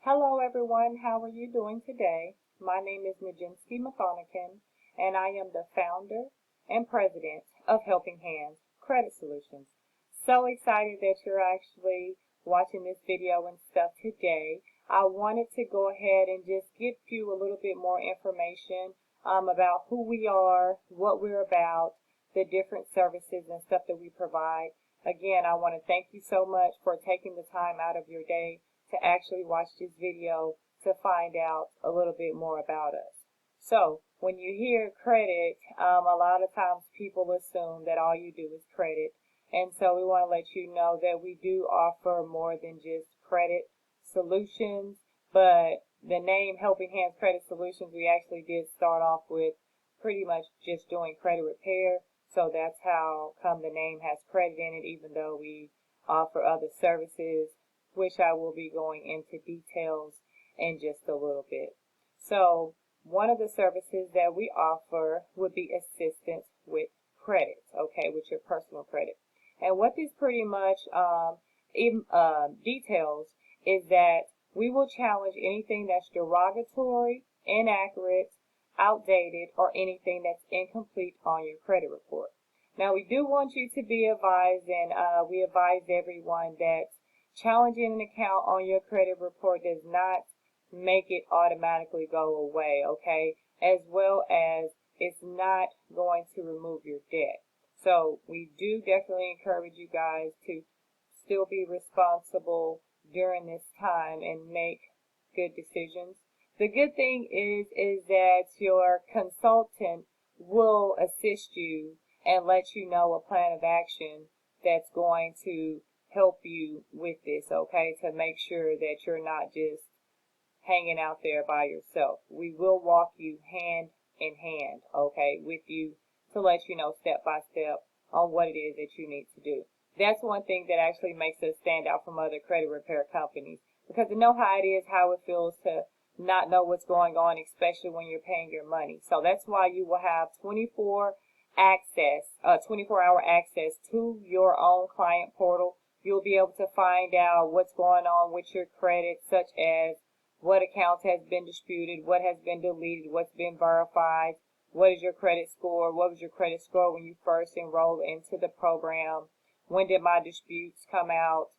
Hello everyone, how are you doing today? My name is Najinsky Mathonican and I am the founder and president of Helping Hands Credit Solutions. So excited that you're actually watching this video and stuff today. I wanted to go ahead and just give you a little bit more information about who we are, what we're about, the different services and stuff that we provide. Again, I want to thank you so much for taking the time out of your day to actually watch this video to find out a little bit more about us. So when you hear credit, a lot of times people assume that all you do is credit. And so we want to let you know that we do offer more than just credit solutions, but the name Helping Hands Credit Solutions, we actually did start off with pretty much just doing credit repair. So that's how come the name has credit in it, even though we offer other services, which I will be going into details in just a little bit. So one of the services that we offer would be assistance with credit, okay, with your personal credit. And what this pretty much details is that we will challenge anything that's derogatory, inaccurate, outdated, or anything that's incomplete on your credit report. Now, we do want you to be advised, and we advise everyone that challenging an account on your credit report does not make it automatically go away, okay? As well as it's not going to remove your debt. So we do definitely encourage you guys to still be responsible during this time and make good decisions. The good thing is that your consultant will assist you and let you know a plan of action that's going to help you with this, okay, to make sure that you're not just hanging out there by yourself. We will walk you hand in hand, okay, with you to let you know step by step on what it is that you need to do. That's one thing that actually makes us stand out from other credit repair companies, because we know how it is, how it feels to not know what's going on, especially when you're paying your money. So that's why you will have 24-hour access to your own client portal. You'll be able to find out what's going on with your credit, such as what accounts has been disputed, what has been deleted, what's been verified, what is your credit score, what was your credit score when you first enrolled into the program, when did my disputes come out.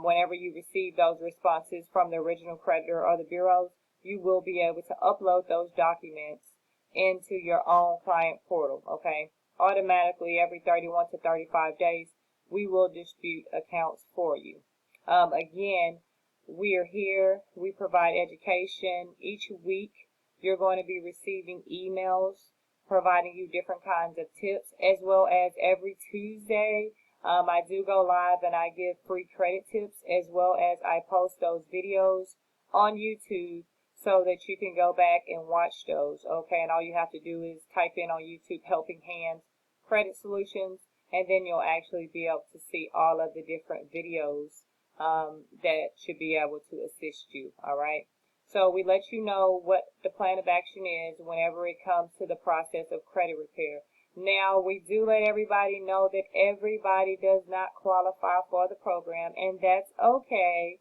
Whenever you receive those responses from the original creditor or the bureaus, you will be able to upload those documents into your own client portal, okay? Automatically, every 31 to 35 days, we will dispute accounts for you. Again, we are here. We provide education. Each week, you're going to be receiving emails providing you different kinds of tips, as well as every Tuesday, I do go live and I give free credit tips, as well as I post those videos on YouTube so that you can go back and watch those, okay? And all you have to do is type in on YouTube Helping Hands Credit Solutions, and then you'll actually be able to see all of the different videos that should be able to assist you, all right? So we let you know what the plan of action is whenever it comes to the process of credit repair. Now, we do let everybody know that everybody does not qualify for the program, and that's okay.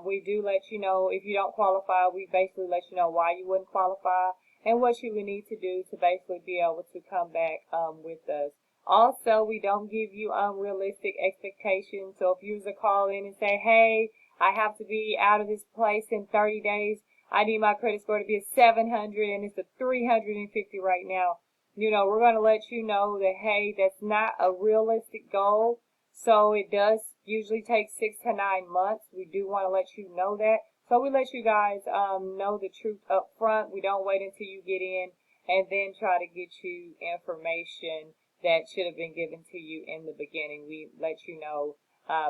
We do let you know if you don't qualify, we basically let you know why you wouldn't qualify and what you would need to do to basically be able to come back with us. Also, we don't give you unrealistic expectations. So if you was to call in and say, hey, I have to be out of this place in 30 days, I need my credit score to be a 700 and it's a 350 right now, you know, we're going to let you know that, hey, that's not a realistic goal. So it does usually take 6 to 9 months. We do want to let you know that. So we let you guys know the truth up front. We don't wait until you get in and then try to get you information that should have been given to you in the beginning. We let you know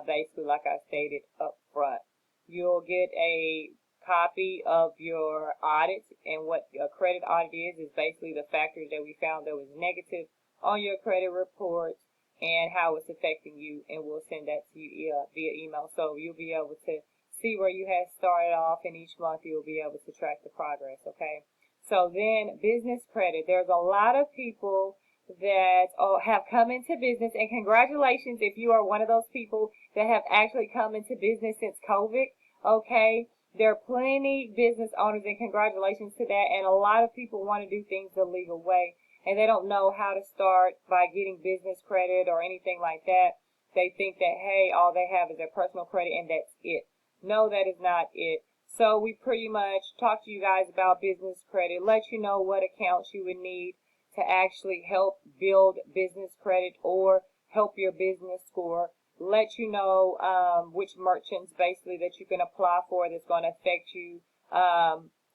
basically, like I stated, up front. You'll get a copy of your audit, and what a credit audit is basically the factors that we found that was negative on your credit report and how it's affecting you, and we'll send that to you via email. So you'll be able to see where you have started off, and each month you'll be able to track the progress, okay? So then business credit. There's a lot of people that have come into business, and congratulations if you are one of those people that have actually come into business since COVID, okay? There are plenty business owners, and congratulations to that. And a lot of people want to do things the legal way, and they don't know how to start by getting business credit or anything like that. They think that, hey, all they have is their personal credit and that's it. No, that is not it. So we pretty much talk to you guys about business credit, let you know what accounts you would need to actually help build business credit or help your business score, let you know which merchants basically that you can apply for that's going to affect you,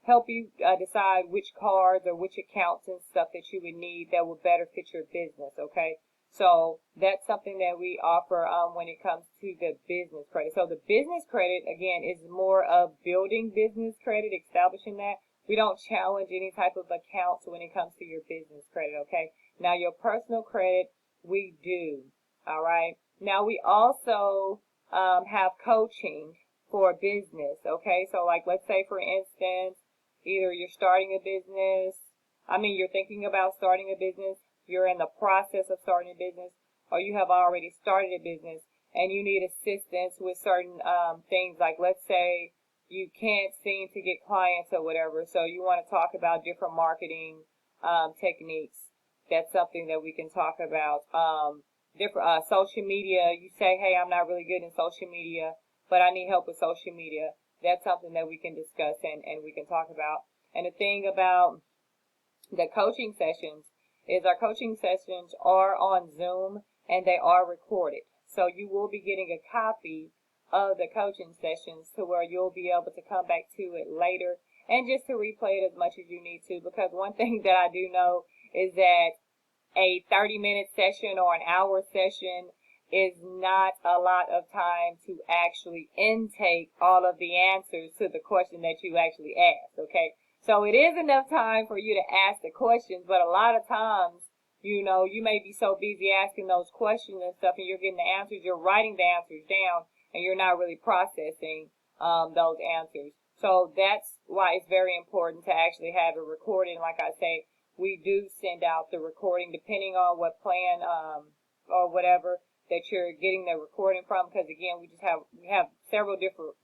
help you decide which cards or which accounts and stuff that you would need that will better fit your business, okay? So that's something that we offer when it comes to the business credit. So the business credit, again, is more of building business credit, establishing that. We don't challenge any type of accounts when it comes to your business credit, okay? Now, your personal credit, we do, all right? Now, we also have coaching for business, okay? So, like, let's say, for instance, either you're starting a business, you're thinking about starting a business, you're in the process of starting a business, or you have already started a business and you need assistance with certain things, like let's say you can't seem to get clients or whatever, so you want to talk about different marketing techniques. That's something that we can talk about. Different social media, you say, hey, I'm not really good in social media, but I need help with social media. That's something that we can discuss and we can talk about. And the thing about the coaching sessions is our coaching sessions are on Zoom and they are recorded. So you will be getting a copy of the coaching sessions to where you'll be able to come back to it later and just to replay it as much as you need to, because one thing that I do know is that a 30-minute session or an hour session is not a lot of time to actually intake all of the answers to the question that you actually asked, okay? So it is enough time for you to ask the questions, but a lot of times, you may be so busy asking those questions and stuff and you're getting the answers, you're writing the answers down, and you're not really processing those answers. So that's why it's very important to actually have a recording. Like I say, we do send out the recording depending on what plan or whatever that you're getting the recording from, because again, we have several different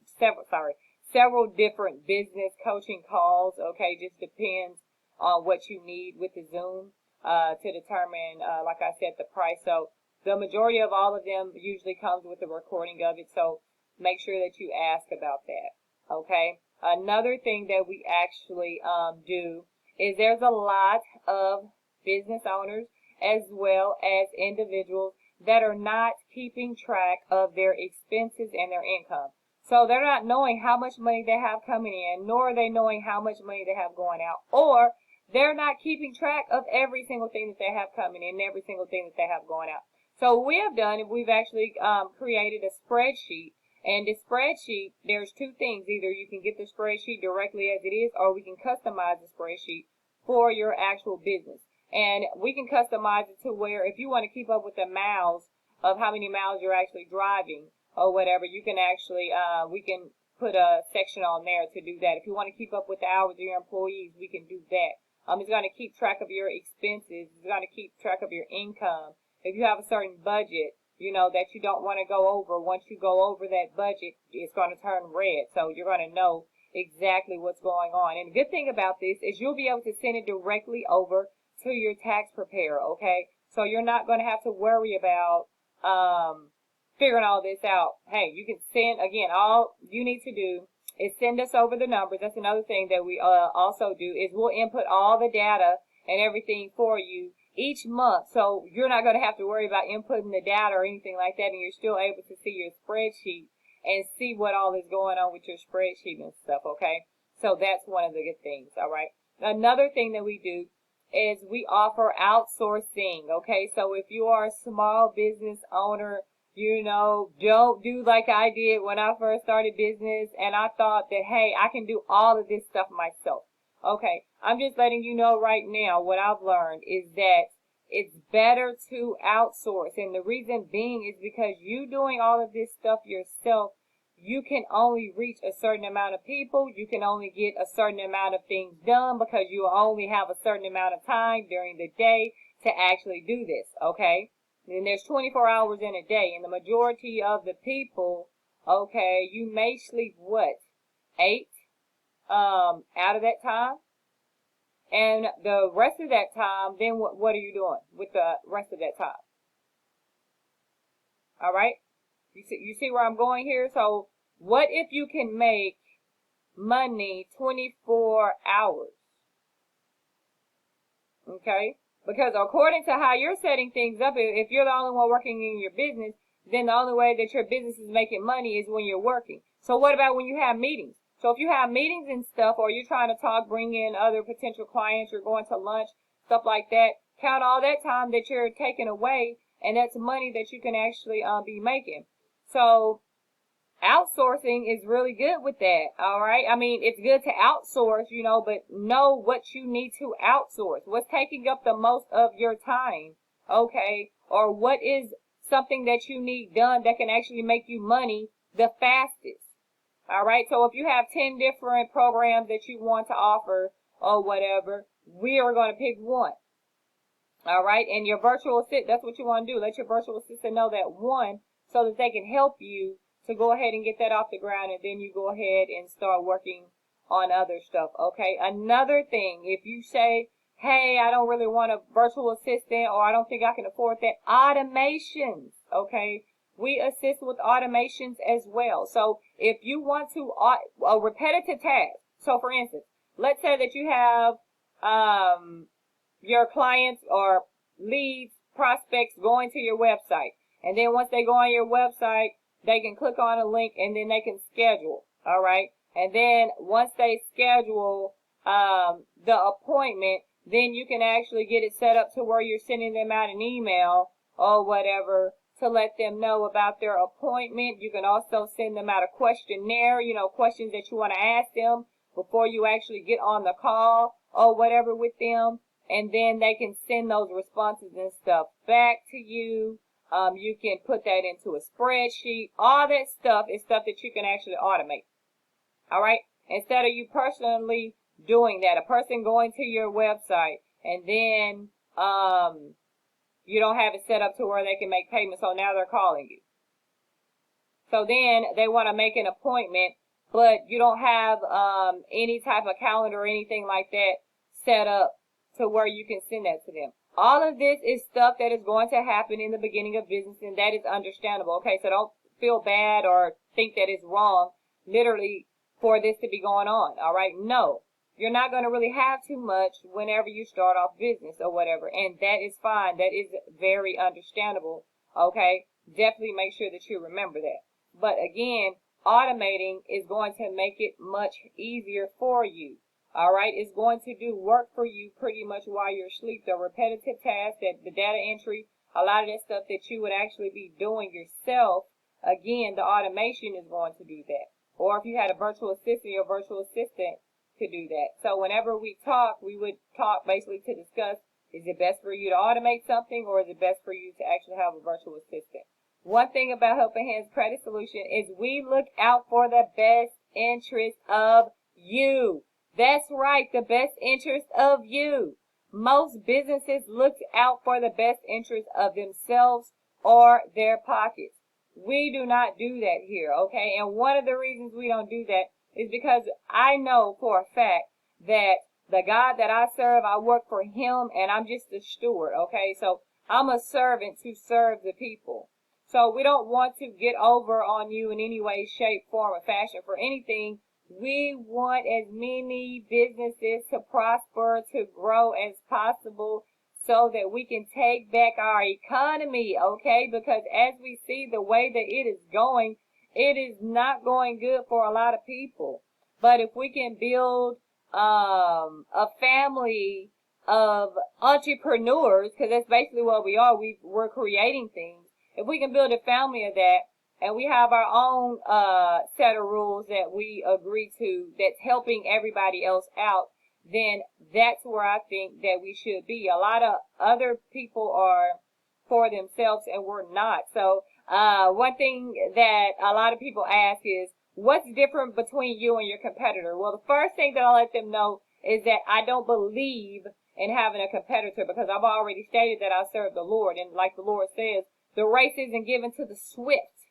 business coaching calls, okay? Just depends on what you need with the Zoom to determine, like I said, the price. So the majority of all of them usually comes with a recording of it, so make sure that you ask about that, okay? Another thing that we actually do is there's a lot of business owners as well as individuals that are not keeping track of their expenses and their income. So they're not knowing how much money they have coming in, nor are they knowing how much money they have going out, or they're not keeping track of every single thing that they have coming in, every single thing that they have going out. So what we have done, we've actually created a spreadsheet, and this spreadsheet, there's two things. Either you can get the spreadsheet directly as it is, or we can customize the spreadsheet for your actual business. And we can customize it to where if you want to keep up with the miles of how many miles you're actually driving or whatever, you can actually, we can put a section on there to do that. If you want to keep up with the hours of your employees, we can do that. It's going to keep track of your expenses. It's going to keep track of your income. If you have a certain budget, that you don't want to go over, once you go over that budget, it's going to turn red. So you're going to know exactly what's going on. And the good thing about this is you'll be able to send it directly over to your tax preparer, okay? So you're not going to have to worry about figuring all this out. Hey, you can send, again, all you need to do is send us over the numbers. That's another thing that we also do is we'll input all the data and everything for you each month. So you're not going to have to worry about inputting the data or anything like that, and you're still able to see your spreadsheet and see what all is going on with your spreadsheet and stuff, okay? So that's one of the good things, all right? Another thing that we do is we offer outsourcing, okay? So if you are a small business owner, don't do like I did when I first started business, and I thought that, hey, I can do all of this stuff myself. Okay, I'm just letting you know right now what I've learned is that it's better to outsource. And the reason being is because you doing all of this stuff yourself, you can only reach a certain amount of people. You can only get a certain amount of things done because you only have a certain amount of time during the day to actually do this, okay? And there's 24 hours in a day, and the majority of the people, okay, you may sleep what? 8 out of that time. And the rest of that time, then what are you doing with the rest of that time? All right? You see where I'm going here? So what if you can make money 24 hours? Okay? Because according to how you're setting things up, if you're the only one working in your business, then the only way that your business is making money is when you're working. So what about when you have meetings? So if you have meetings and stuff, or you're trying to talk, bring in other potential clients, you're going to lunch, stuff like that, count all that time that you're taking away, and that's money that you can actually be making. So outsourcing is really good with that. All right. I mean, it's good to outsource, but know what you need to outsource. What's taking up the most of your time? Okay. Or what is something that you need done that can actually make you money the fastest? All right. So if you have 10 different programs that you want to offer or whatever, we are going to pick one. All right. And your virtual assistant, that's what you want to do. Let your virtual assistant know that one, so that they can help you to go ahead and get that off the ground, and then you go ahead and start working on other stuff. Okay. Another thing, if you say, hey, I don't really want a virtual assistant, or I don't think I can afford that, automations. Okay. We assist with automations as well. So if you want to, a repetitive task. So for instance, let's say that you have, your clients or leads, prospects going to your website. And then once they go on your website, they can click on a link and then they can schedule. All right. And then once they schedule, the appointment, then you can actually get it set up to where you're sending them out an email or whatever to let them know about their appointment. You can also send them out a questionnaire, questions that you want to ask them before you actually get on the call or whatever with them. And then they can send those responses and stuff back to you. You can put that into a spreadsheet. All that stuff is stuff that you can actually automate. All right? Instead of you personally doing that, a person going to your website and then you don't have it set up to where they can make payments, so now they're calling you. So then they want to make an appointment, but you don't have any type of calendar or anything like that set up to where you can send that to them. All of this is stuff that is going to happen in the beginning of business, and that is understandable. Okay, so don't feel bad or think that it's wrong, literally, for this to be going on. All right, no. You're not going to really have too much whenever you start off business or whatever, and that is fine. That is very understandable, okay? Definitely make sure that you remember that. But again, automating is going to make it much easier for you, all right? It's going to do work for you pretty much while you're asleep. The repetitive tasks, the data entry, a lot of that stuff that you would actually be doing yourself, again, the automation is going to do that. Or if you had a virtual assistant, your virtual assistant to do that. So whenever we talk, we would talk basically to discuss, is it best for you to automate something, or is it best for you to actually have a virtual assistant? One thing about Helping Hands Credit Solution is we look out for the best interest of you. That's right, the best interest of you. Most businesses look out for the best interest of themselves or their pockets. We do not do that here, okay? And one of the reasons we don't do that is because I know for a fact that the God that I serve, I work for him, and I'm just a steward, okay? So I'm a servant to serve the people. So we don't want to get over on you in any way, shape, form, or fashion for anything. We want as many businesses to prosper, to grow as possible, so that we can take back our economy, okay? Because as we see the way that it is going, it is not going good for a lot of people. But if we can build a family of entrepreneurs, because that's basically what we are, we're creating things. If we can build a family of that, and we have our own set of rules that we agree to that's helping everybody else out, then that's where I think that we should be. A lot of other people are for themselves, and we're not. So one thing that a lot of people ask is, what's different between you and your competitor? Well, the first thing that I'll let them know is that I don't believe in having a competitor, because I've already stated that I serve the Lord. And like the Lord says, the race isn't given to the swift,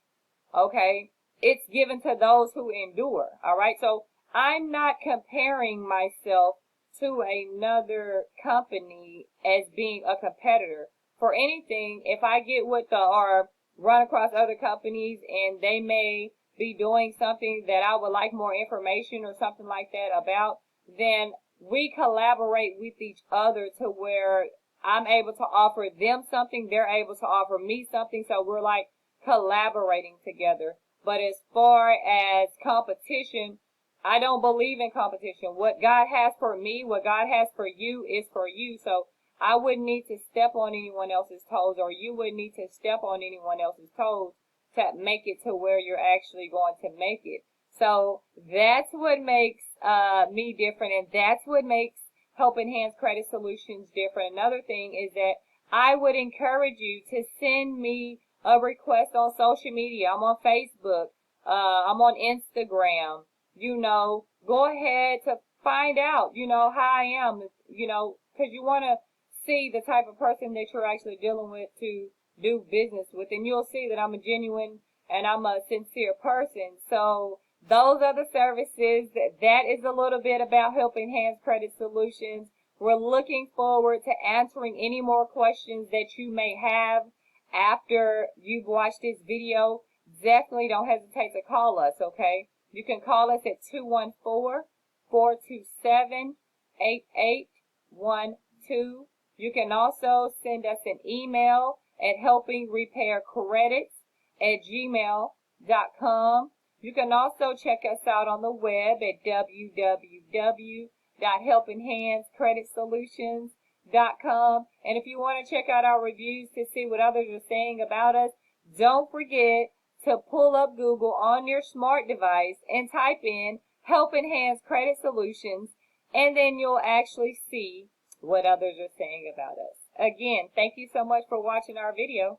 okay? It's given to those who endure, all right? So I'm not comparing myself to another company as being a competitor. For anything, if I get with the or run across other companies and they may be doing something that I would like more information or something like that about, then we collaborate with each other to where I'm able to offer them something, they're able to offer me something, so we're like collaborating together. But as far as competition, I don't believe in competition. What God has for me, what God has for you is for you. So I wouldn't need to step on anyone else's toes, or you wouldn't need to step on anyone else's toes to make it to where you're actually going to make it. So that's what makes me different, and that's what makes Help Enhance Credit Solutions different. Another thing is that I would encourage you to send me a request on social media. I'm on Facebook. I'm on Instagram. Go ahead to find out, how I am, because you want to see the type of person that you're actually dealing with to do business with. And you'll see that I'm a genuine and I'm a sincere person. So those are the services. That is a little bit about Help Enhance Credit Solutions. We're looking forward to answering any more questions that you may have after you've watched this video. Definitely don't hesitate to call us, okay? You can call us at 214-427-8812. You can also send us an email at helpingrepaircredits@gmail.com. You can also check us out on the web at www.helpenhancecreditsolutions.com. And if you want to check out our reviews to see what others are saying about us, don't forget to pull up Google on your smart device and type in Help Enhance Credit Solutions, and then you'll actually see what others are saying about us. Again, thank you so much for watching our video.